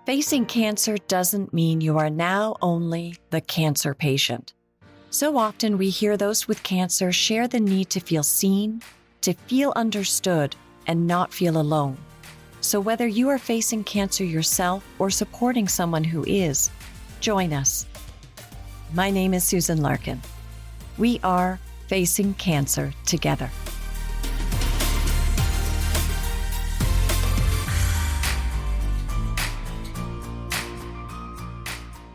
Facing cancer doesn't mean you are now only the cancer patient. So often we hear those with cancer share the need to feel seen, to feel understood, and not feel alone. So whether you are facing cancer yourself or supporting someone who is, join us. My name is Susan Larkin. We are Facing Cancer Together.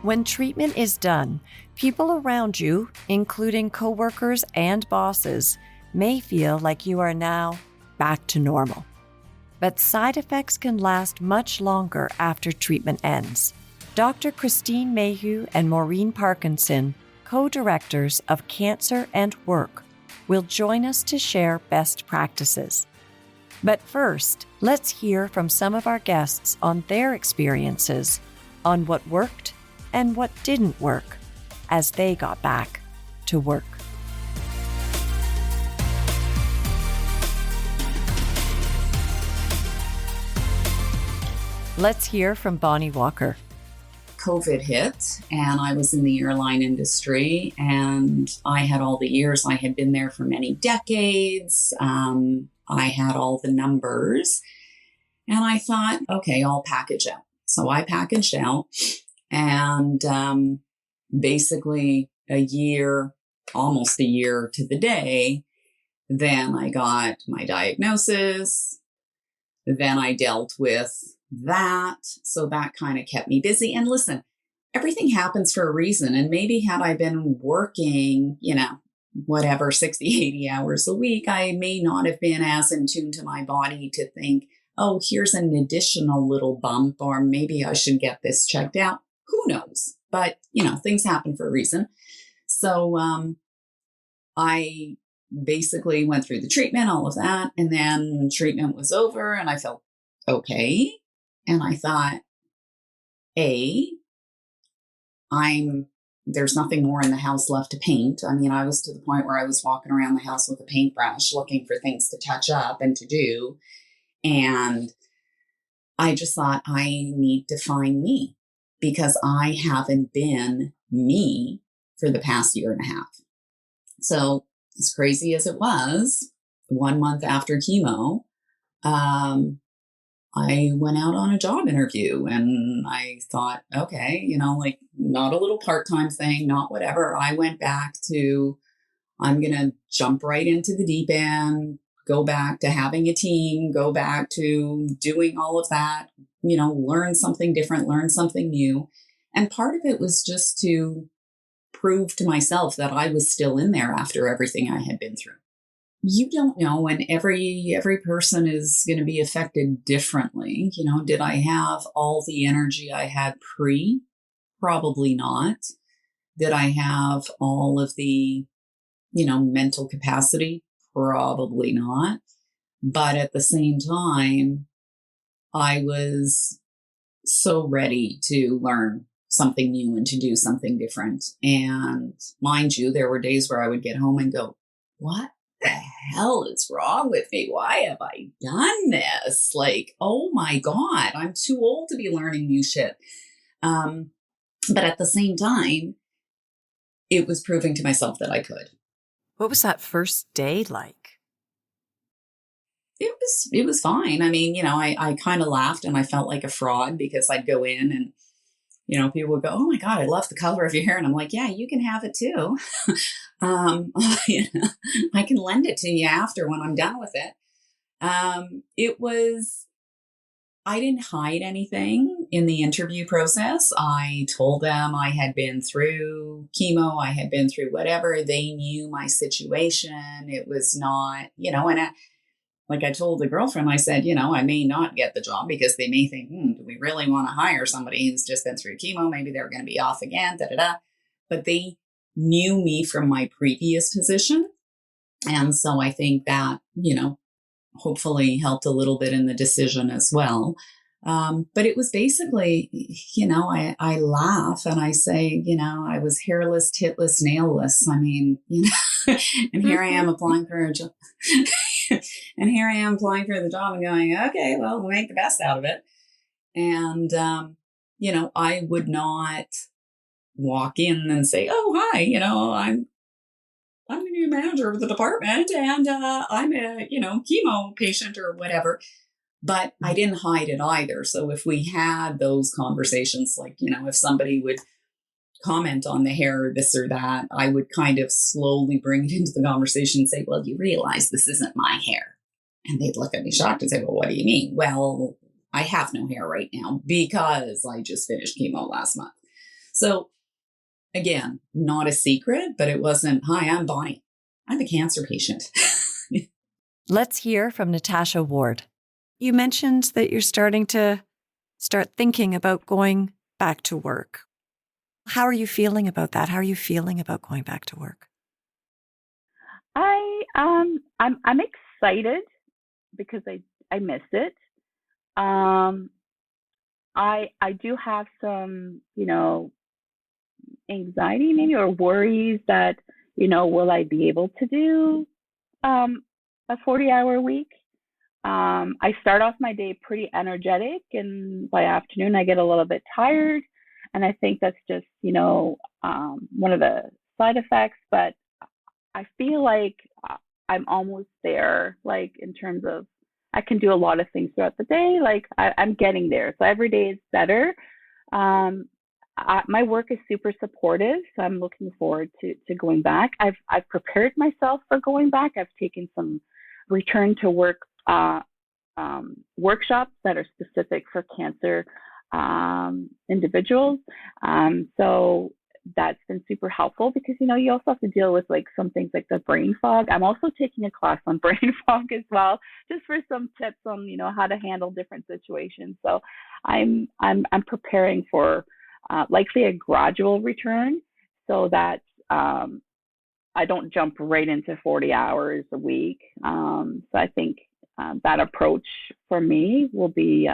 When treatment is done, people around you, including coworkers and bosses, may feel like you are now back to normal. But side effects can last much longer after treatment ends. Dr. Christine Maheu and Maureen Parkinson, co-directors of Cancer and Work, will join us to share best practices. But first, let's hear from some of our guests on their experiences, on what worked and what didn't work as they got back to work. Let's hear from Bonnie Walker. COVID hit and I was in the airline industry and I had all the years. I had been there for many decades. I had all the numbers and I thought, okay, I'll package out. So I packaged out. And basically almost a year to the day, then I got my diagnosis. Then I dealt with that. So that kind of kept me busy. And listen, everything happens for a reason. And maybe had I been working, 60, 80 hours a week, I may not have been as in tune to my body to think, oh, here's an additional little bump, or maybe I should get this checked out. Who knows? But, things happen for a reason. So I basically went through the treatment, all of that. And then treatment was over and I felt okay. And I thought, there's nothing more in the house left to paint. I mean, I was to the point where I was walking around the house with a paintbrush looking for things to touch up and to do. And I just thought, I need to find me. Because I haven't been me for the past year and a half. So as crazy as it was, 1 month after chemo, I went out on a job interview and I thought, okay, not a little part-time thing, not whatever. I went back to, I'm going to jump right into the deep end, go back to having a team, go back to doing all of that, learn something different, learn something new. And part of it was just to prove to myself that I was still in there after everything I had been through. You don't know, and every person is going to be affected differently. Did I have all the energy I had pre? Probably not. Did I have all of the, mental capacity? Probably not. But at the same time, I was so ready to learn something new and to do something different. And mind you, there were days where I would get home and go, what the hell is wrong with me? Why have I done this? Like, oh my God, I'm too old to be learning new shit. But at the same time, it was proving to myself that I could. What was that first day like? It was fine. I mean, I kind of laughed and I felt like a fraud because I'd go in and, people would go, oh my God, I love the color of your hair. And I'm like, yeah, you can have it too. I can lend it to you after when I'm done with it. I didn't hide anything in the interview process. I told them I had been through chemo. I had been through whatever. They knew my situation. It was not, like I told the girlfriend, I said, I may not get the job because they may think, do we really want to hire somebody who's just been through chemo? Maybe they're going to be off again, But they knew me from my previous position. And so I think that, hopefully helped a little bit in the decision as well. But it was basically, I laugh and I say, I was hairless, titless, nailless. I mean, and here I am applying for a job. And here I am applying for the job and going, okay, well, we'll make the best out of it. And I would not walk in and say, "Oh, hi, I'm the new manager of the department, and I'm a, chemo patient or whatever." But I didn't hide it either. So if we had those conversations, like, if somebody would comment on the hair, this or that, I would kind of slowly bring it into the conversation and say, "Well, you realize this isn't my hair." And they'd look at me shocked and say, "Well, what do you mean?" "Well, I have no hair right now because I just finished chemo last month." So again, not a secret, but it wasn't, "Hi, I'm Bonnie. I'm a cancer patient." Let's hear from Natasha Ward. You mentioned that you're starting to thinking about going back to work. How are you feeling about that? How are you feeling about going back to work? I'm excited because I miss it. I do have some, anxiety maybe or worries that, will I be able to do a 40-hour week? I start off my day pretty energetic, and by afternoon I get a little bit tired, and I think that's just, one of the side effects. But I feel like I'm almost there, like in terms of I can do a lot of things throughout the day. Like I'm getting there, so every day is better. Um, my work is super supportive, so I'm looking forward to going back. I've prepared myself for going back. I've taken some return to work workshops that are specific for cancer individuals. So that's been super helpful because you also have to deal with like some things like the brain fog. I'm also taking a class on brain fog as well, just for some tips on how to handle different situations. So I'm preparing for likely a gradual return so that I don't jump right into 40 hours a week. So I think that approach for me will be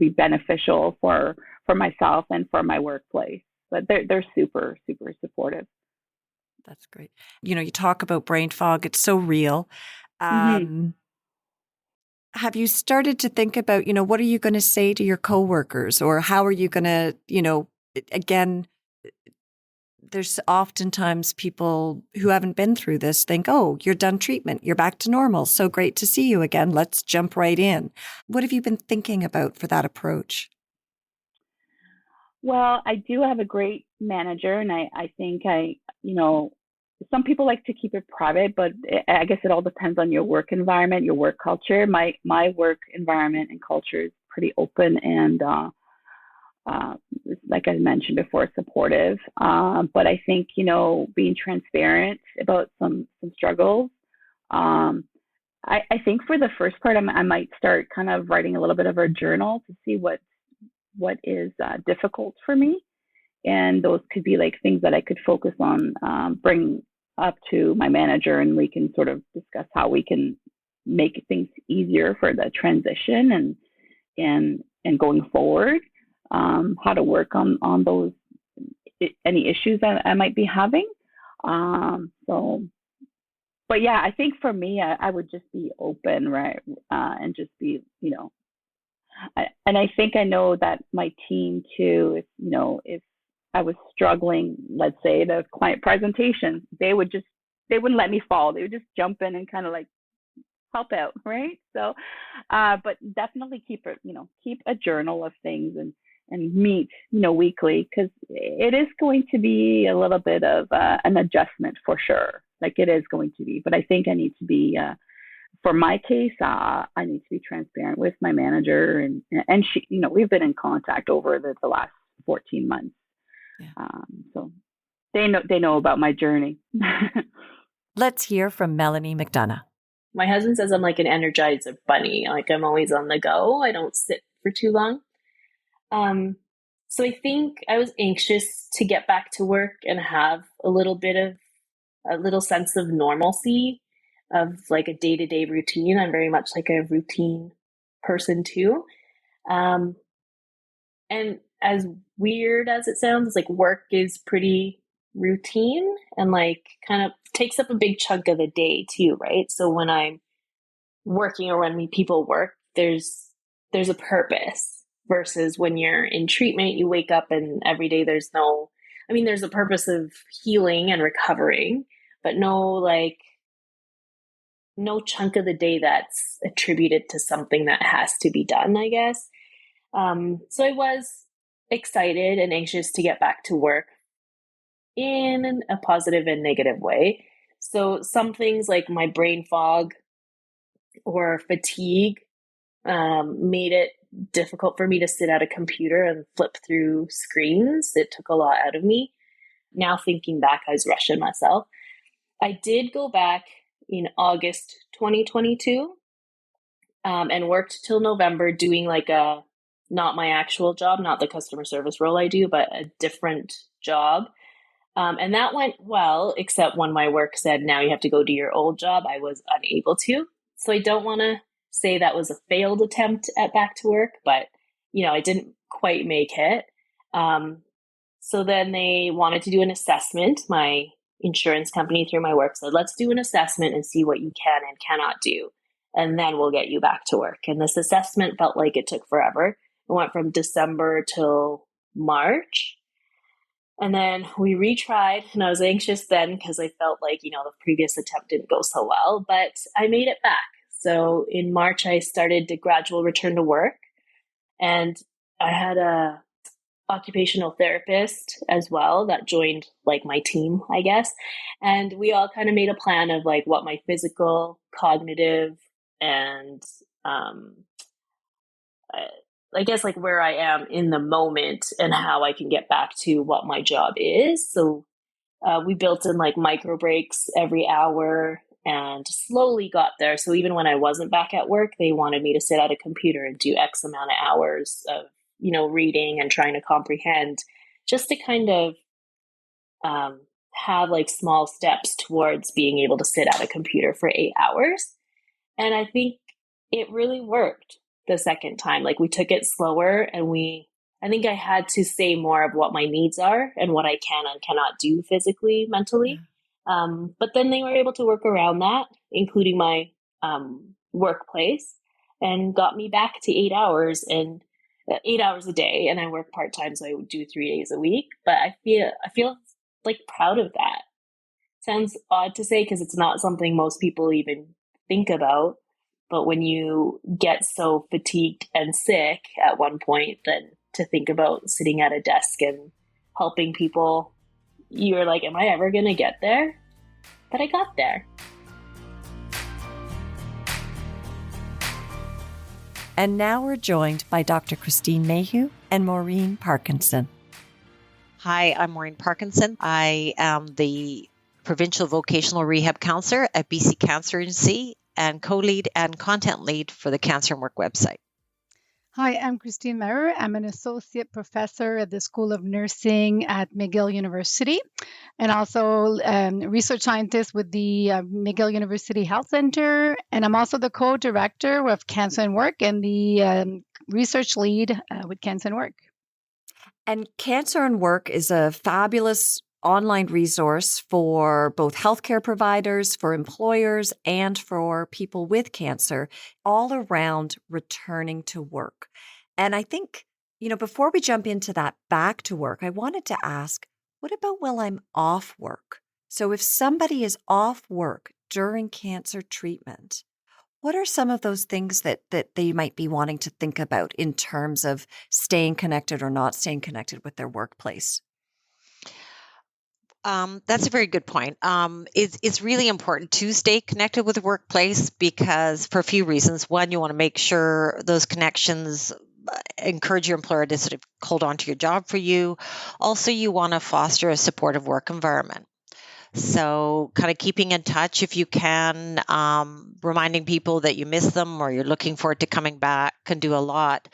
beneficial for myself and for my workplace. But they're super, super supportive. That's great. You talk about brain fog. It's so real. Mm-hmm. Have you started to think about, what are you going to say to your coworkers, or how are you going to, again, there's oftentimes people who haven't been through this think, "Oh, you're done treatment. You're back to normal. So great to see you again. Let's jump right in." What have you been thinking about for that approach? Well, I do have a great manager, and I think some people like to keep it private, but I guess it all depends on your work environment, your work culture. My work environment and culture is pretty open and, uh, like I mentioned before, supportive. But I think being transparent about some struggles. Um, I think for the first part, I might start kind of writing a little bit of a journal to see what is difficult for me, and those could be like things that I could focus on, bring up to my manager, and we can sort of discuss how we can make things easier for the transition and going forward, how to work on those any issues that I might be having. So, but yeah, I think for me, I would just be open, right, and just be, and I think I know that my team too, if I was struggling, let's say the client presentation, they wouldn't let me fall. They would just jump in and kind of like help out, right? So, but definitely keep a journal of things and meet, weekly, because it is going to be a little bit of an adjustment for sure. Like it is going to be, but I think I need to be, for my case, I need to be transparent with my manager, and she, we've been in contact over the last 14 months. Yeah. So they know about my journey. Let's hear from Melanie McDonough. My husband says I'm like an energizer bunny. Like I'm always on the go. I don't sit for too long. So I think I was anxious to get back to work and have a little sense of normalcy, of like a day-to-day routine. I'm very much like a routine person too. And as weird as it sounds, it's like work is pretty routine and like kind of takes up a big chunk of the day too, right? So when I'm working or when people work, there's a purpose. versus when you're in treatment, you wake up and every day there's there's a purpose of healing and recovering, but no chunk of the day that's attributed to something that has to be done, I guess. So I was excited and anxious to get back to work in a positive and negative way. So some things like my brain fog or fatigue made it difficult for me to sit at a computer and flip through screens. It took a lot out of me. Now thinking back, I was rushing myself. I did go back in August 2022 and worked till November doing not my actual job, not the customer service role I do, but a different job. And that went well, except when my work said, now you have to go do your old job, I was unable to. So I don't want to say that was a failed attempt at back to work, but, I didn't quite make it. So then they wanted to do an assessment. My insurance company through my work said, let's do an assessment and see what you can and cannot do. And then we'll get you back to work. And this assessment felt like it took forever. It went from December till March. And then we retried, and I was anxious then because I felt like, the previous attempt didn't go so well, but I made it back. So in March, I started the gradual return to work, and I had a occupational therapist as well that joined my team, I guess. And we all kind of made a plan of what my physical, cognitive, and I guess where I am in the moment and how I can get back to what my job is. So we built in micro breaks every hour and slowly got there. So even when I wasn't back at work, they wanted me to sit at a computer and do X amount of hours of, reading and trying to comprehend, just to kind of have small steps towards being able to sit at a computer for 8 hours. And I think it really worked the second time. We took it slower, and I think I had to say more of what my needs are and what I can and cannot do physically, mentally. But then they were able to work around that, including my workplace, and got me back to 8 hours and 8 hours a day. And I work part-time, so I would do 3 days a week. But I feel proud of that. Sounds odd to say because it's not something most people even think about. But when you get so fatigued and sick at one point, then to think about sitting at a desk and helping people, you're like, am I ever going to get there? But I got there. And now we're joined by Dr. Christine Maheu and Maureen Parkinson. Hi, I'm Maureen Parkinson. I am the Provincial Vocational Rehab Counselor at BC Cancer Agency and co-lead and content lead for the Cancer and Work website. Hi, I'm Christine Maheu. I'm an associate professor at the School of Nursing at McGill University, and also research scientist with the McGill University Health Center. And I'm also the co-director of Cancer and Work and the research lead with Cancer and Work. And Cancer and Work is a fabulous online resource for both healthcare providers, for employers, and for people with cancer, all around returning to work. And I think, before we jump into that back to work, I wanted to ask, what about while I'm off work? So if somebody is off work during cancer treatment, what are some of those things that they might be wanting to think about in terms of staying connected or not staying connected with their workplace? That's a very good point. It's really important to stay connected with the workplace because for a few reasons. One, you want to make sure those connections encourage your employer to sort of hold on to your job for you. Also, you want to foster a supportive work environment. So kind of keeping in touch if you can, reminding people that you miss them or you're looking forward to coming back can do a lot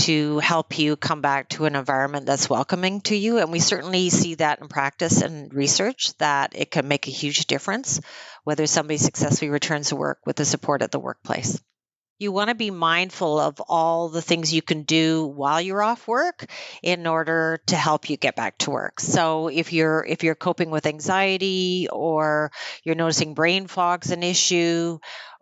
to help you come back to an environment that's welcoming to you. And we certainly see that in practice and research that it can make a huge difference whether somebody successfully returns to work with the support at the workplace. You want to be mindful of all the things you can do while you're off work in order to help you get back to work. So if you're coping with anxiety or you're noticing brain fog's an issue,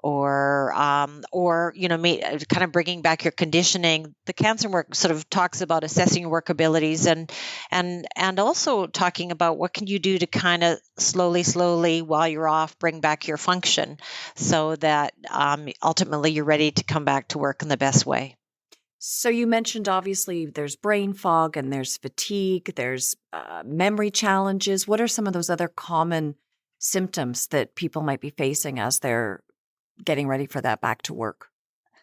or kind of bringing back your conditioning. The cancer work sort of talks about assessing your work abilities and also talking about what can you do to kind of slowly while you're off bring back your function so that ultimately you're ready to come back to work in the best way. So you mentioned obviously there's brain fog and there's fatigue, there's memory challenges. What are some of those other common symptoms that people might be facing as they're getting ready for that back to work?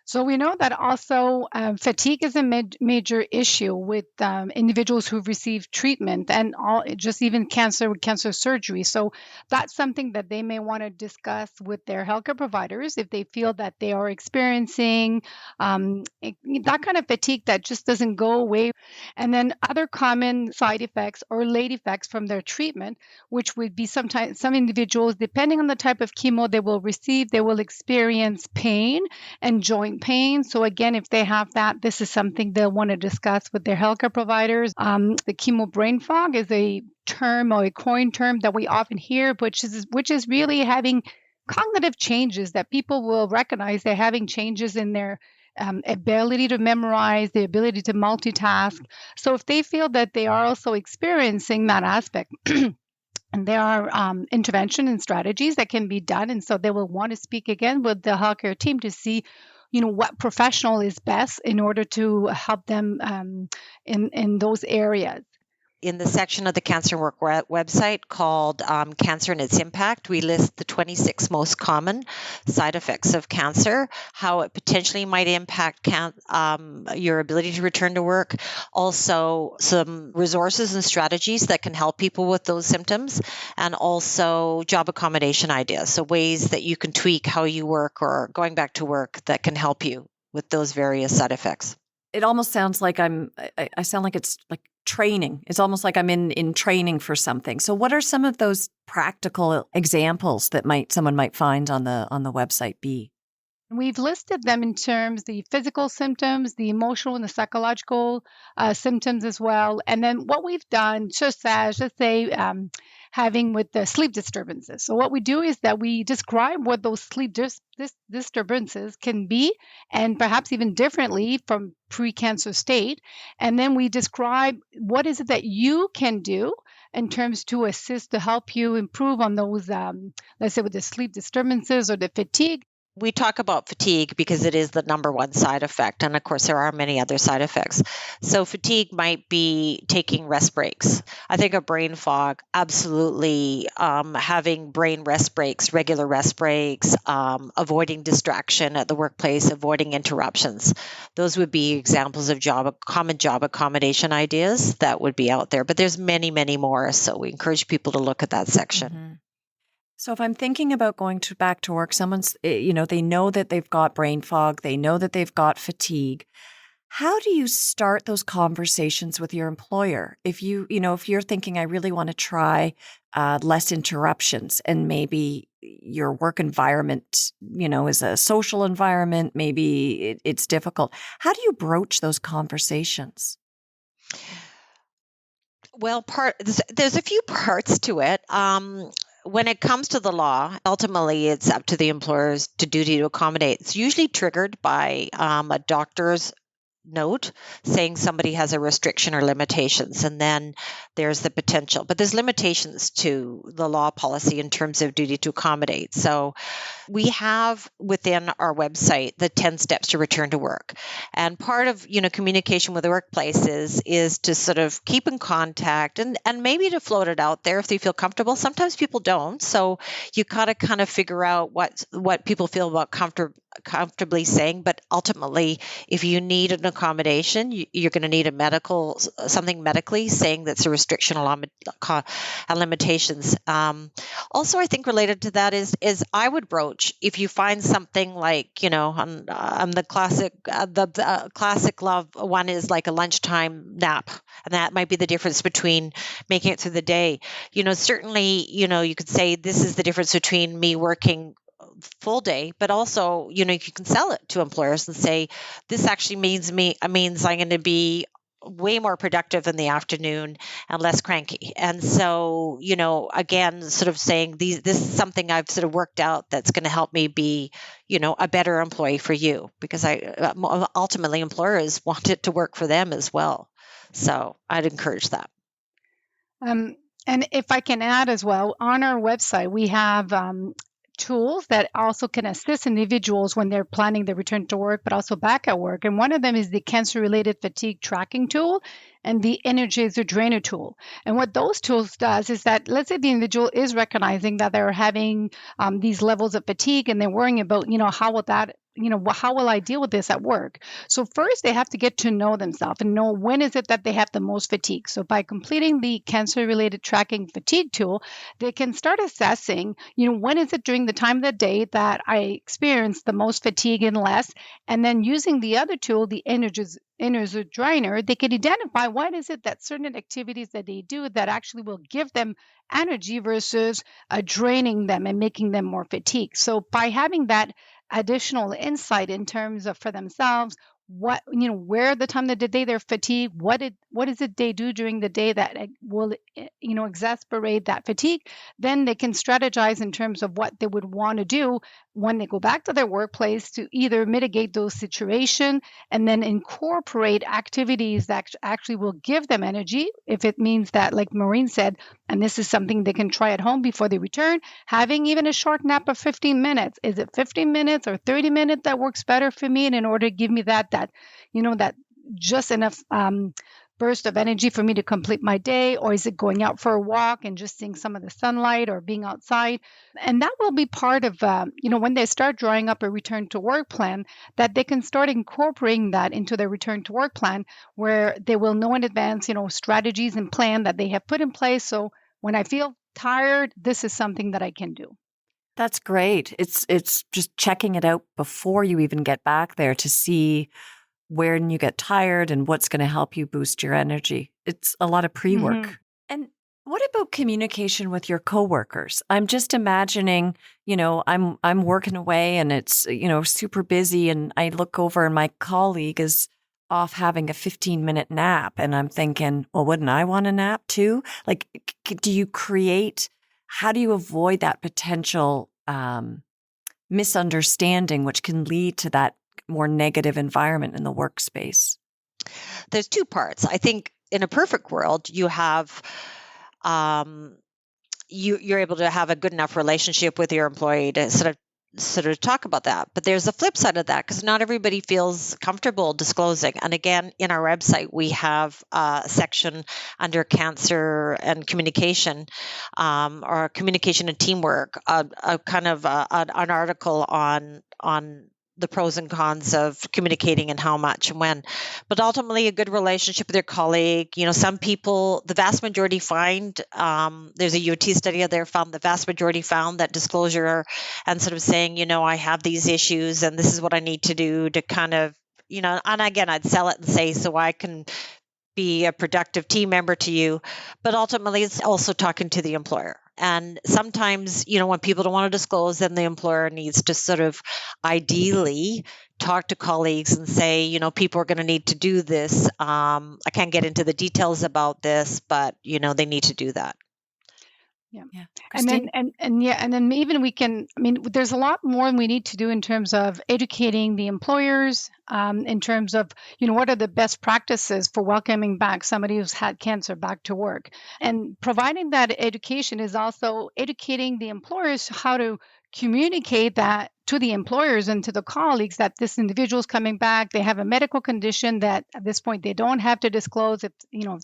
So we know that also fatigue is a major issue with individuals who've received treatment and just even cancer surgery. So that's something that they may want to discuss with their healthcare providers if they feel that they are experiencing that kind of fatigue that just doesn't go away. And then other common side effects or late effects from their treatment, which would be sometimes some individuals, depending on the type of chemo they will receive, they will experience pain and joint pain. So again, if they have that, this is something they'll want to discuss with their healthcare providers. The chemo brain fog is a term or a coin term that we often hear, which is really having cognitive changes that people will recognize they're having changes in their ability to memorize, the ability to multitask. So if they feel that they are also experiencing that aspect, and there are intervention and strategies that can be done. And so they will want to speak again with the healthcare team to see, what professional is best in order to help them in those areas. In the section of the Cancer Work website called Cancer and Its Impact, we list the 26 most common side effects of cancer, how it potentially might impact your ability to return to work, also some resources and strategies that can help people with those symptoms, and also job accommodation ideas, so ways that you can tweak how you work or going back to work that can help you with those various side effects. It almost sounds like I sound like it's like training. It's almost like I'm in training for something. So what are some of those practical examples that someone might find on the website be? We've listed them in terms the physical symptoms, the emotional and the psychological symptoms as well. And then what we've done, just as, let's say, having with the sleep disturbances. So what we do is that we describe what those sleep disturbances can be, and perhaps even differently from pre-cancer state. And then we describe what is it that you can do in terms to assist to help you improve on those, let's say with the sleep disturbances or the fatigue. We talk about fatigue because it is the number one side effect. And of course, there are many other side effects. So fatigue might be taking rest breaks. I think of brain fog, absolutely having brain rest breaks, regular rest breaks, avoiding distraction at the workplace, avoiding interruptions. Those would be examples of common job accommodation ideas that would be out there. But there's many, many more. So we encourage people to look at that section. Mm-hmm. So if I'm thinking about going back to work, someone's, they know that they've got brain fog, they know that they've got fatigue. How do you start those conversations with your employer? If you're thinking, I really want to try less interruptions, and maybe your work environment, is a social environment, maybe it's difficult. How do you broach those conversations? Well, there's a few parts to it. When it comes to the law, ultimately it's up to the employers to duty to accommodate. It's usually triggered by a doctor's note saying somebody has a restriction or limitations, and then there's the potential. But there's limitations to the law policy in terms of duty to accommodate. So we have within our website the 10 steps to return to work. And part of, communication with the workplace is to sort of keep in contact and maybe to float it out there if they feel comfortable. Sometimes people don't. So you gotta kind of figure out what people feel about comfortably saying. But ultimately, if you need an accommodation, you're going to need something medically saying that's a restriction and limitations. Also, I think related to that is I would broach if you find something like, on the classic love one is like a lunchtime nap, and that might be the difference between making it through the day. Certainly, you could say this is the difference between me working full day, but also, you can sell it to employers and say, this actually means I'm going to be way more productive in the afternoon and less cranky. And so, again, sort of saying this is something I've sort of worked out that's going to help me be, a better employee for you, because ultimately employers want it to work for them as well. So I'd encourage that. And if I can add as well, on our website, we have tools that also can assist individuals when they're planning their return to work, but also back at work. And one of them is the cancer-related fatigue tracking tool and the Energizer Drainer tool. And what those tools does is that, let's say the individual is recognizing that they're having these levels of fatigue, and they're worrying about, how will that, how will I deal with this at work? So first they have to get to know themselves and know when is it that they have the most fatigue. So by completing the cancer-related tracking fatigue tool, they can start assessing, when is it during the time of the day that I experience the most fatigue and less, and then using the other tool, the Energizer Drainer, they can identify what is it that certain activities that they do that actually will give them energy versus draining them and making them more fatigued. So by having that additional insight in terms of for themselves, what, where the time of the day they're fatigued, what is it they do during the day that will, exacerbate that fatigue, then they can strategize in terms of what they would want to do when they go back to their workplace to either mitigate those situations and then incorporate activities that actually will give them energy. If it means that, like Maureen said, and this is something they can try at home before they return, having even a short nap of 15 minutes. Is it 15 minutes or 30 minutes that works better for me? And in order to give me that just enough burst of energy for me to complete my day? Or is it going out for a walk and just seeing some of the sunlight or being outside? And that will be part of, when they start drawing up a return to work plan, that they can start incorporating that into their return to work plan, where they will know in advance, strategies and plan that they have put in place. So when I feel tired, this is something that I can do. That's great. It's just checking it out before you even get back there to see when you get tired and what's going to help you boost your energy. It's a lot of pre-work. Mm-hmm. And what about communication with your coworkers? I'm just imagining, I'm working away and it's, super busy, and I look over and my colleague is off having a 15-minute nap, and I'm thinking, well, wouldn't I want a nap too? Like, how do you avoid that potential misunderstanding, which can lead to that more negative environment in the workspace? There's two parts. I think in a perfect world, you have you're able to have a good enough relationship with your employee to sort of talk about that. But there's a flip side of that, because not everybody feels comfortable disclosing. And again, in our website, we have a section under cancer and communication, or communication and teamwork, a kind of an article on the pros and cons of communicating and how much and when. But ultimately, a good relationship with your colleague. Some people, the vast majority find, there's a UT study out there found the vast majority found that disclosure and sort of saying, I have these issues and this is what I need to do to kind of, and again, I'd sell it and say, so I can be a productive team member to you. But ultimately, it's also talking to the employer. And sometimes, when people don't want to disclose, then the employer needs to sort of ideally talk to colleagues and say, people are going to need to do this. I can't get into the details about this, but, they need to do that. Yeah. And then even we can, there's a lot more we need to do in terms of educating the employers, in terms of, what are the best practices for welcoming back somebody who's had cancer back to work. And providing that education is also educating the employers how to communicate that to the employers and to the colleagues that this individual is coming back. They have a medical condition that at this point they don't have to disclose if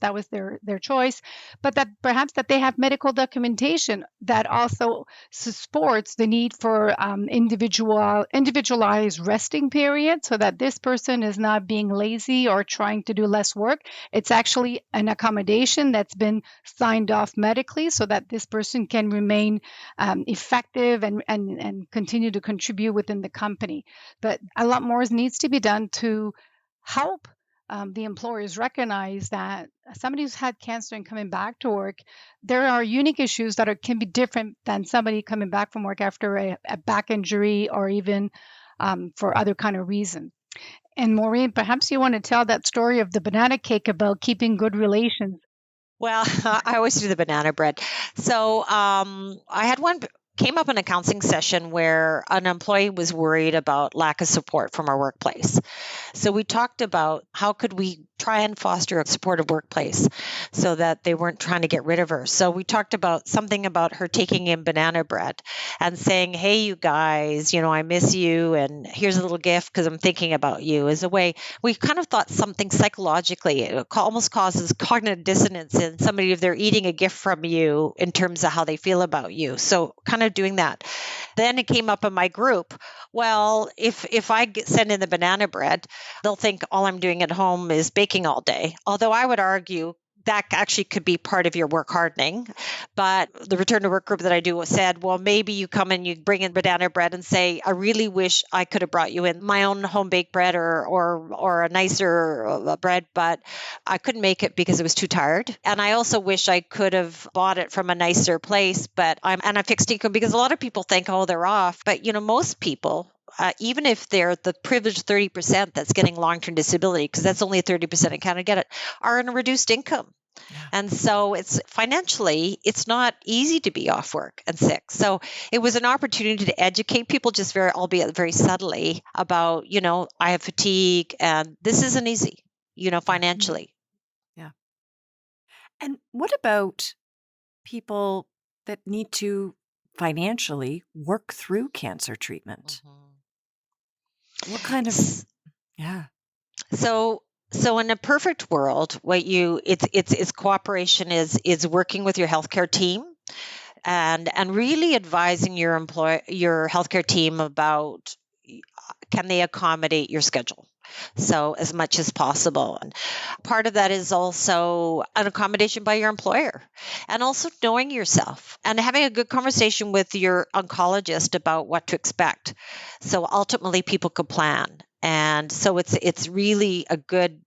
that was their choice, but that perhaps that they have medical documentation that also supports the need for individualized resting period, so that this person is not being lazy or trying to do less work. It's actually an accommodation that's been signed off medically so that this person can remain effective and continue to contribute within the company. But a lot more needs to be done to help the employers recognize that somebody who's had cancer and coming back to work, there are unique issues that can be different than somebody coming back from work after a back injury or even for other kind of reason. And Maureen, perhaps you want to tell that story of the banana cake about keeping good relations. Well, I always do the banana bread. So I had one came up in a counseling session where an employee was worried about lack of support from our workplace. So we talked about how could we try and foster a supportive workplace so that they weren't trying to get rid of her. So we talked about something about her taking in banana bread and saying, hey, you guys, I miss you. And here's a little gift because I'm thinking about you, as a way. We kind of thought something psychologically, it almost causes cognitive dissonance in somebody if they're eating a gift from you in terms of how they feel about you. So kind of doing that. Then it came up in my group. Well, if I send in the banana bread, they'll think all I'm doing at home is baking all day. Although I would argue that actually could be part of your work hardening. But the return to work group that I do said, well, maybe you come and you bring in banana bread and say, I really wish I could have brought you in my own home baked bread or a nicer bread, but I couldn't make it because I was too tired. And I also wish I could have bought it from a nicer place, but I'm on a fixed income because a lot of people think, oh, they're off. But, most people, even if they're the privileged 30% that's getting long-term disability, because that's only 30% in Canada get it, are in a reduced income. Yeah. And so it's financially, it's not easy to be off work and sick. So it was an opportunity to educate people just albeit very subtly about, I have fatigue and this isn't easy, financially. Yeah. And what about people that need to financially work through cancer treatment? Mm-hmm. What kind of, yeah. So in a perfect world, it's cooperation is working with your healthcare team and really advising your healthcare team about can they accommodate your schedule. So as much as possible. And part of that is also an accommodation by your employer and also knowing yourself and having a good conversation with your oncologist about what to expect. So ultimately people could plan. And so it's really a good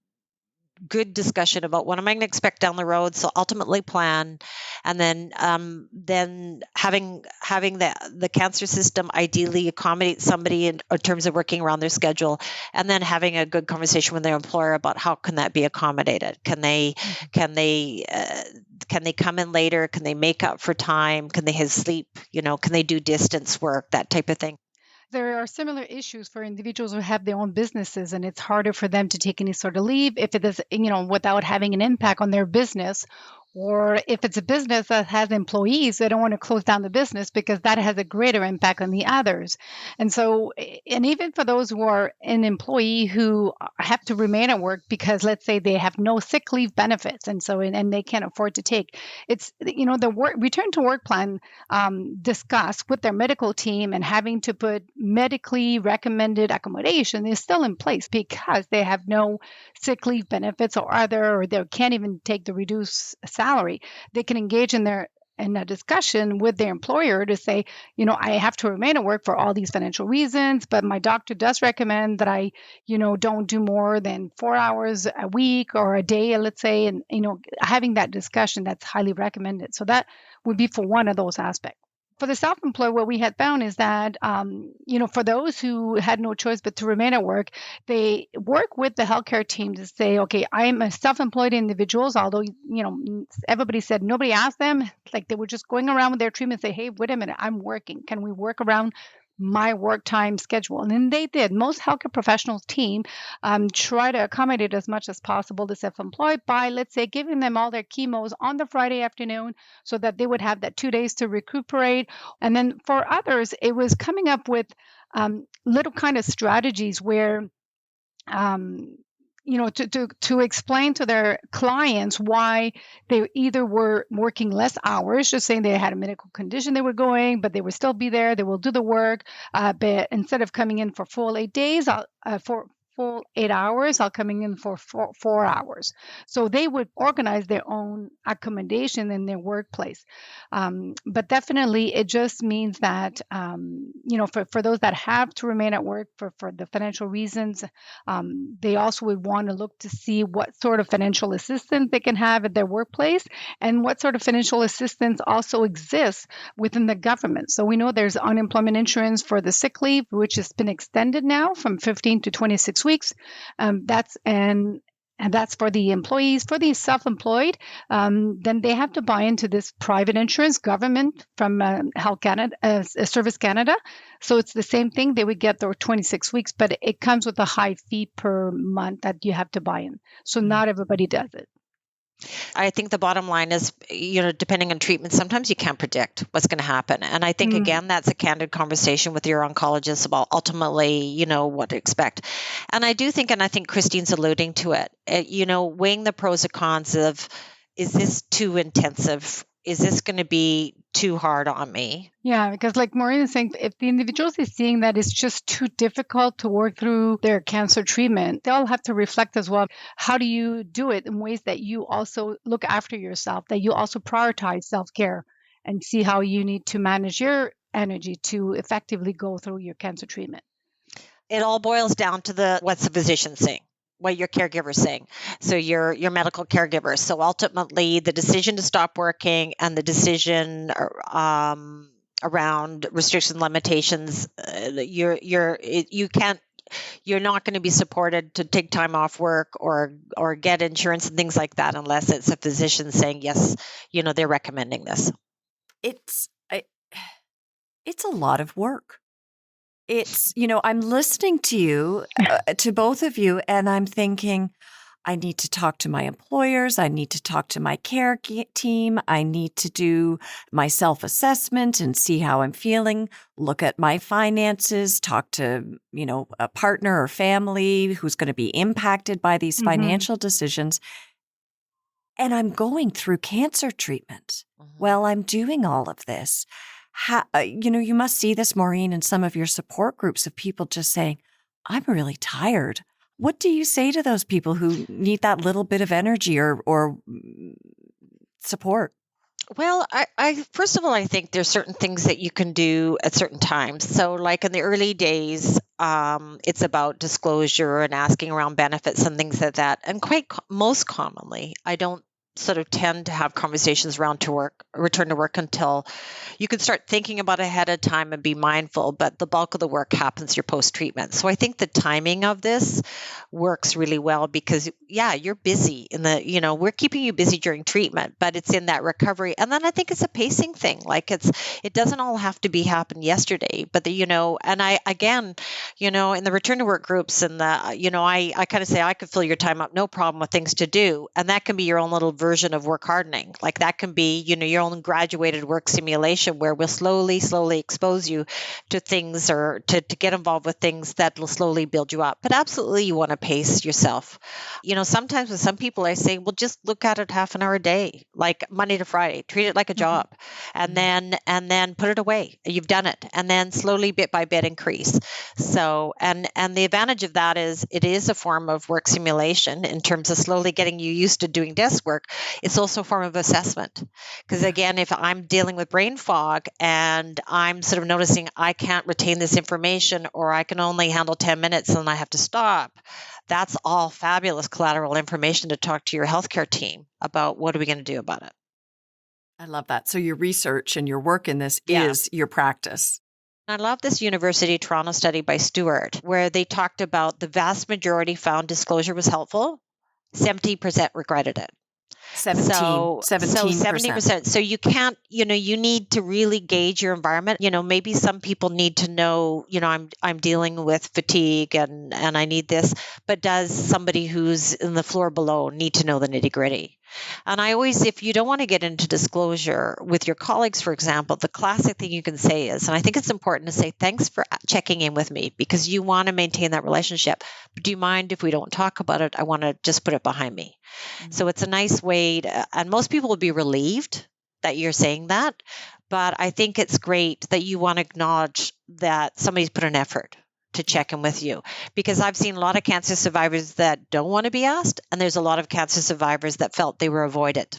discussion about what am I going to expect down the road. So ultimately plan, and then having the cancer system ideally accommodate somebody in terms of working around their schedule, and then having a good conversation with their employer about how can that be accommodated. Can they come in later? Can they make up for time? Can they have sleep? Can they do distance work? That type of thing. There are similar issues for individuals who have their own businesses, and it's harder for them to take any sort of leave if it is, without having an impact on their business. Or if it's a business that has employees, they don't want to close down the business because that has a greater impact on the others. And so, and even for those who are an employee who have to remain at work because let's say they have no sick leave benefits, and so and they can't afford to take, it's the return to work plan discussed with their medical team and having to put medically recommended accommodation is still in place because they have no sick leave benefits or they can't even take the reduced salary. They can engage in a discussion with their employer to say, I have to remain at work for all these financial reasons, but my doctor does recommend that I, don't do more than 4 hours a week or a day, let's say, and, having that discussion, that's highly recommended. So that would be for one of those aspects. For the self-employed, what we had found is that, for those who had no choice but to remain at work, they work with the healthcare team to say, okay, I'm a self-employed individuals, although, everybody said nobody asked them, like they were just going around with their treatment and say, hey, wait a minute, I'm working. Can we work around my work time schedule? And then they did. Most healthcare professionals team try to accommodate as much as possible the self-employed by, let's say, giving them all their chemos on the Friday afternoon so that they would have that 2 days to recuperate. And then for others, it was coming up with little kind of strategies where to explain to their clients why they either were working less hours, just saying they had a medical condition they were going, but they would still be there. They will do the work, but instead of coming in for full 8 days, for full 8 hours, I'll coming in for 4 hours. So they would organize their own accommodation in their workplace. But definitely, it just means that, for those that have to remain at work for the financial reasons, they also would want to look to see what sort of financial assistance they can have at their workplace and what sort of financial assistance also exists within the government. So we know there's unemployment insurance for the sick leave, which has been extended now from 15 to 26 26 weeks. And that's for the employees. For the self-employed, then they have to buy into this private insurance government from Health Canada, Service Canada. So it's the same thing. They would get their 26 weeks, but it comes with a high fee per month that you have to buy in. So not everybody does it. I think the bottom line is, depending on treatment, sometimes you can't predict what's going to happen. And I think, again, that's a candid conversation with your oncologist about ultimately, what to expect. And I do think, and I think Christine's alluding to it, weighing the pros and cons of, is this too intensive? Is this going to be too hard on me? Yeah, because like Maureen is saying, if the individuals is seeing that it's just too difficult to work through their cancer treatment, they'll have to reflect as well. How do you do it in ways that you also look after yourself, that you also prioritize self-care and see how you need to manage your energy to effectively go through your cancer treatment? It all boils down to what's the physician saying, what your caregiver's saying. So your medical caregiver. So ultimately, the decision to stop working and the decision around restriction limitations, you're not going to be supported to take time off work or get insurance and things like that unless it's a physician saying yes. They're recommending this. It's a lot of work. It's, I'm listening to you, to both of you, and I'm thinking, I need to talk to my employers. I need to talk to my care team. I need to do my self-assessment and see how I'm feeling, look at my finances, talk to, a partner or family who's going to be impacted by these financial decisions. And I'm going through cancer treatment while I'm doing all of this. You must see this, Maureen, in some of your support groups of people just saying, I'm really tired. What do you say to those people who need that little bit of energy or support? Well, I first of all, I think there's certain things that you can do at certain times. So like in the early days, it's about disclosure and asking around benefits and things like that. And most commonly, I don't sort of tend to have conversations around return to work until you can start thinking about it ahead of time and be mindful, but the bulk of the work happens your post-treatment. So I think the timing of this works really well because, you're busy we're keeping you busy during treatment, but it's in that recovery. And then I think it's a pacing thing. Like it doesn't all have to happen yesterday, but and I, again, in the return to work groups and I kind of say, I could fill your time up, no problem with things to do. And that can be your own little version of work hardening. Like that can be, your own graduated work simulation where we'll slowly expose you to things or to get involved with things that will slowly build you up. But absolutely you want to pace yourself. Sometimes with some people I say, well, just look at it half an hour a day, like Monday to Friday, treat it like a job and then put it away. You've done it. And then slowly bit by bit increase. So, and the advantage of that is it is a form of work simulation in terms of slowly getting you used to doing desk work. It's also a form of assessment. Because again, if I'm dealing with brain fog and I'm sort of noticing I can't retain this information or I can only handle 10 minutes and I have to stop, that's all fabulous collateral information to talk to your healthcare team about what are we going to do about it. I love that. So your research and your work in this is your practice. I love this University of Toronto study by Stewart, where they talked about the vast majority found disclosure was helpful, 70% regretted it. 17%. So you can't, you need to really gauge your environment. Maybe some people need to know, I'm dealing with fatigue and I need this, but does somebody who's in the floor below need to know the nitty gritty? And I always, if you don't want to get into disclosure with your colleagues, for example, the classic thing you can say is, and I think it's important to say, thanks for checking in with me because you want to maintain that relationship. But do you mind if we don't talk about it? I want to just put it behind me. So it's a nice way and most people will be relieved that you're saying that. But I think it's great that you want to acknowledge that somebody's put an effort to check in with you, because I've seen a lot of cancer survivors that don't want to be asked, and there's a lot of cancer survivors that felt they were avoided.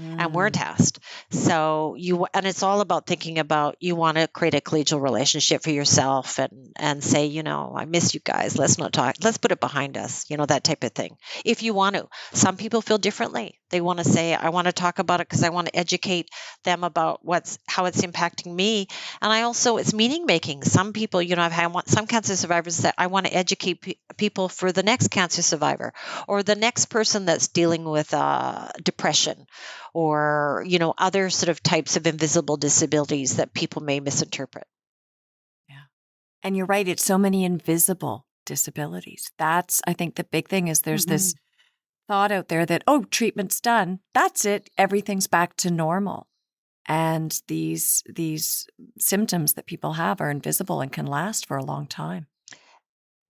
and weren't asked. So and it's all about thinking about, you want to create a collegial relationship for yourself and say, I miss you guys. Let's not talk. Let's put it behind us, that type of thing. If you want to, some people feel differently. They want to say, I want to talk about it because I want to educate them about how it's impacting me. And it's meaning making. Some people, I've had some cancer survivors that I want to educate people for the next cancer survivor or the next person that's dealing with depression or, other sort of types of invisible disabilities that people may misinterpret. Yeah. And you're right. It's so many invisible disabilities. That's, I think, the big thing is there's this thought out there that, treatment's done. That's it. Everything's back to normal. And these symptoms that people have are invisible and can last for a long time.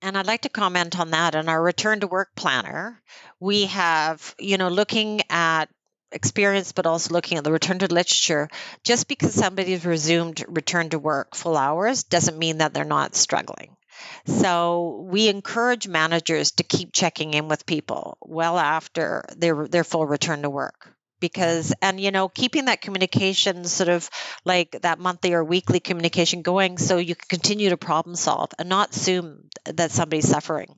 And I'd like to comment on that. In our return to work planner, we have, looking at experience, but also looking at the return to literature. Just because somebody's resumed return to work full hours doesn't mean that they're not struggling. So we encourage managers to keep checking in with people well after their full return to work. Because, keeping that communication sort of like that monthly or weekly communication going so you can continue to problem solve and not assume that somebody's suffering,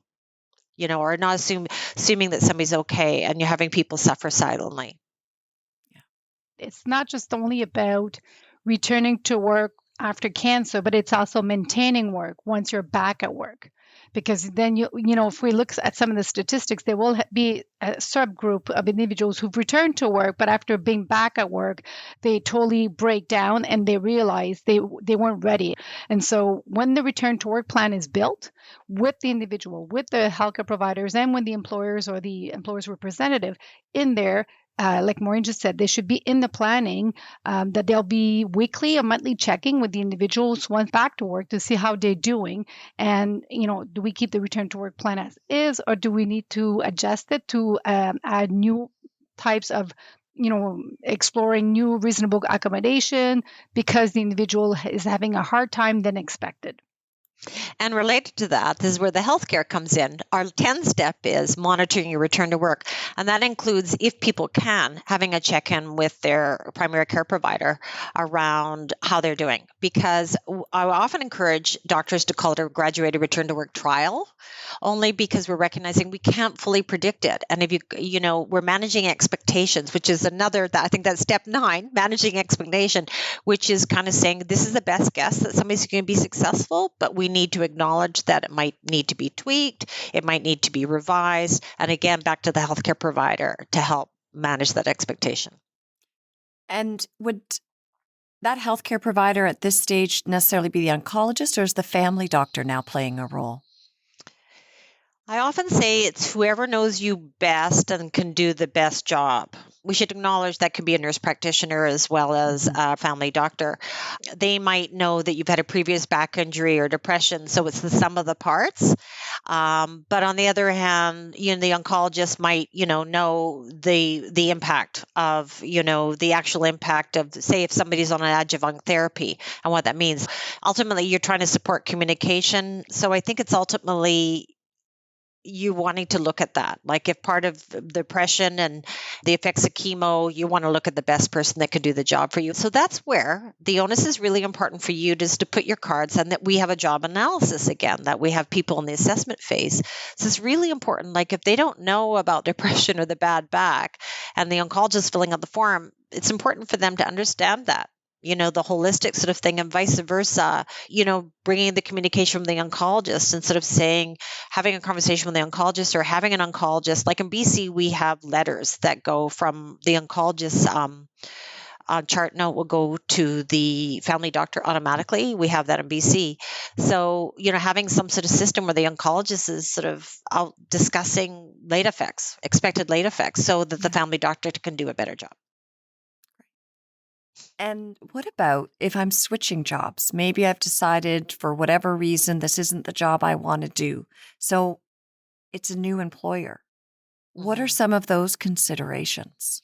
or not assuming that somebody's okay and you're having people suffer silently. Yeah. It's not just only about returning to work after cancer, but it's also maintaining work once you're back at work. Because then, if we look at some of the statistics, there will be a subgroup of individuals who've returned to work, but after being back at work, they totally break down and they realize they weren't ready. And so when the return to work plan is built with the individual, with the healthcare providers, and with the employers or the employer's representative in there, like Maureen just said, they should be in the planning that there'll be weekly or monthly checking with the individuals once back to work to see how they're doing. And, do we keep the return to work plan as is, or do we need to adjust it to add new types of, exploring new reasonable accommodation because the individual is having a hard time than expected? And related to that, this is where the healthcare comes in. Our 10 step is monitoring your return to work. And that includes, if people can, having a check-in with their primary care provider around how they're doing. Because I often encourage doctors to call it a graduated return to work trial, only because we're recognizing we can't fully predict it. And if we're managing expectations, which is another, I think that's step 9, managing expectation, which is kind of saying this is the best guess that somebody's going to be successful, but we need to acknowledge that it might need to be tweaked, it might need to be revised, and again, back to the healthcare provider to help manage that expectation. And would that healthcare provider at this stage necessarily be the oncologist, or is the family doctor now playing a role? I often say it's whoever knows you best and can do the best job. We should acknowledge that could be a nurse practitioner as well as a family doctor. They might know that you've had a previous back injury or depression, so it's the sum of the parts. But on the other hand, the oncologist might, know the impact of, the actual impact of, say, if somebody's on an adjuvant therapy and what that means. Ultimately, you're trying to support communication. So I think it's ultimately you wanting to look at that. Like if part of depression and the effects of chemo, you want to look at the best person that could do the job for you. So that's where the onus is really important for you, just to put your cards, and that we have a job analysis again, that we have people in the assessment phase. So it's really important. Like if they don't know about depression or the bad back and the oncologist filling out the form, it's important for them to understand that. The holistic sort of thing, and vice versa, bringing the communication from the oncologist instead of having a conversation with the oncologist or having an oncologist. Like in BC, we have letters that go from the oncologist's chart note will go to the family doctor automatically. We have that in BC. So, having some sort of system where the oncologist is sort of out discussing expected late effects, so that the family doctor can do a better job. And what about if I'm switching jobs? Maybe I've decided for whatever reason this isn't the job I want to do. So it's a new employer. What are some of those considerations?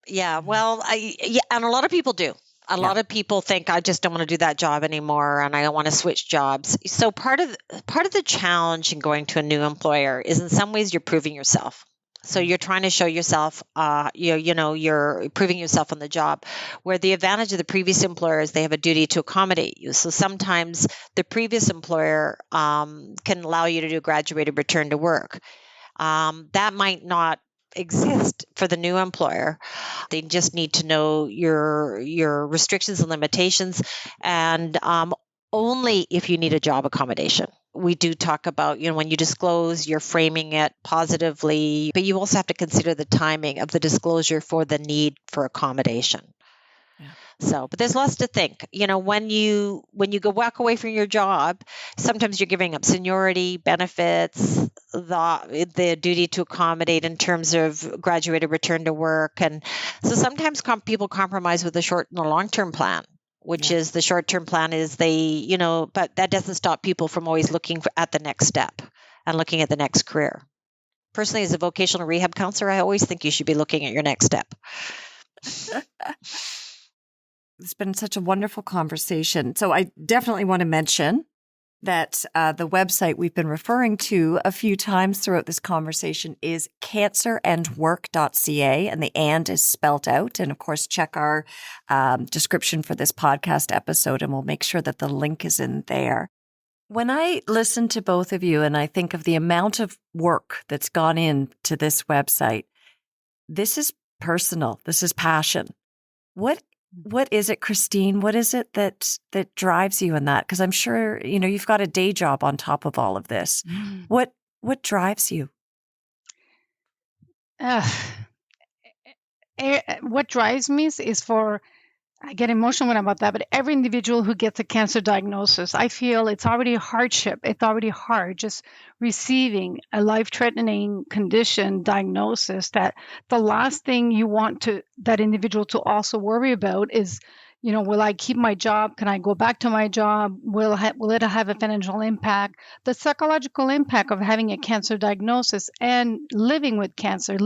Yeah, well, and a lot of people do. A lot of people think, I just don't want to do that job anymore and I don't want to switch jobs. So part of the challenge in going to a new employer is in some ways you're proving yourself. So you're trying to show yourself, you're proving yourself on the job. Where the advantage of the previous employer is they have a duty to accommodate you. So sometimes the previous employer can allow you to do a graduated return to work. That might not exist for the new employer. They just need to know your restrictions and limitations, and only if you need a job accommodation. We do talk about, when you disclose, you're framing it positively, but you also have to consider the timing of the disclosure for the need for accommodation. So, but there's lots to think. When you go walk away from your job, sometimes you're giving up seniority, benefits, the duty to accommodate in terms of graduated return to work, and so sometimes people compromise with the short and the long-term plan. Which is the short-term plan is but that doesn't stop people from always looking at the next step and looking at the next career. Personally, as a vocational rehab counselor, I always think you should be looking at your next step. It's been such a wonderful conversation. So I definitely want to mention that the website we've been referring to a few times throughout this conversation is cancerandwork.ca, and the "and" is spelt out. And of course, check our description for this podcast episode, and we'll make sure that the link is in there. When I listen to both of you and I think of the amount of work that's gone into this website, this is personal. This is passion. What is it, Christine? What is it that drives you in that? Because I'm sure, you've got a day job on top of all of this. What drives you? What drives me is I get emotional about that, but every individual who gets a cancer diagnosis, I feel it's already a hardship. It's already hard just receiving a life-threatening condition diagnosis, that the last thing you want that individual to also worry about is, will I keep my job? Can I go back to my job? Will it have a financial impact? The psychological impact of having a cancer diagnosis and living with cancer,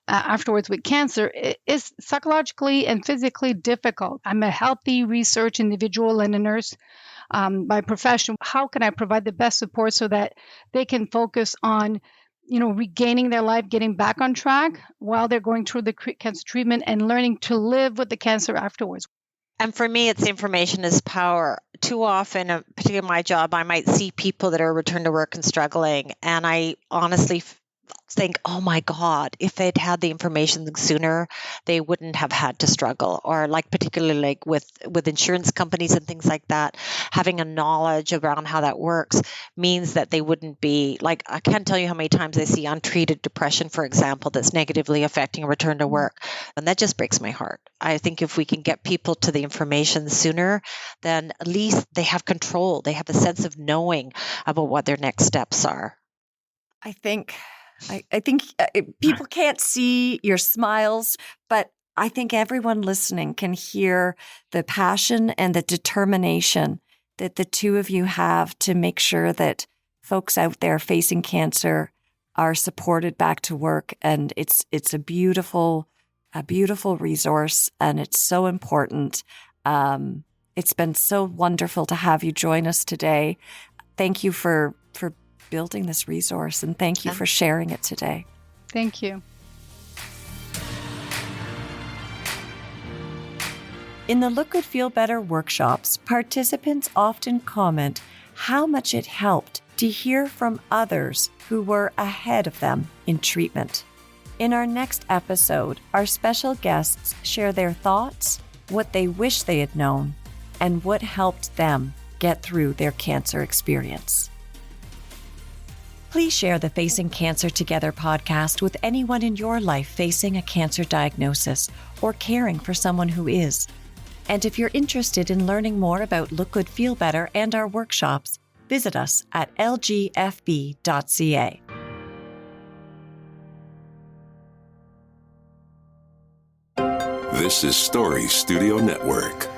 afterwards with cancer is psychologically and physically difficult. I'm a healthy research individual and a nurse by profession. How can I provide the best support so that they can focus on, regaining their life, getting back on track while they're going through the cancer treatment and learning to live with the cancer afterwards? And for me, it's information is power. Too often, particularly in my job, I might see people that are returned to work and struggling, and I honestly think, oh my God, if they'd had the information sooner, they wouldn't have had to struggle. Or particularly with insurance companies and things like that, having a knowledge around how that works means that they wouldn't be I can't tell you how many times I see untreated depression, for example, that's negatively affecting a return to work. And that just breaks my heart. I think if we can get people to the information sooner, then at least they have control. They have a sense of knowing about what their next steps are. I think people can't see your smiles, but I think everyone listening can hear the passion and the determination that the two of you have to make sure that folks out there facing cancer are supported back to work. And it's a beautiful resource, and it's so important. It's been so wonderful to have you join us today. Thank you for building this resource, and thank you for sharing it today. Thank you. In the Look Good, Feel Better workshops, participants often comment how much it helped to hear from others who were ahead of them in treatment. In our next episode, our special guests share their thoughts, what they wish they had known, and what helped them get through their cancer experience. Please share the Facing Cancer Together podcast with anyone in your life facing a cancer diagnosis or caring for someone who is. And if you're interested in learning more about Look Good, Feel Better and our workshops, visit us at lgfb.ca. This is Story Studio Network.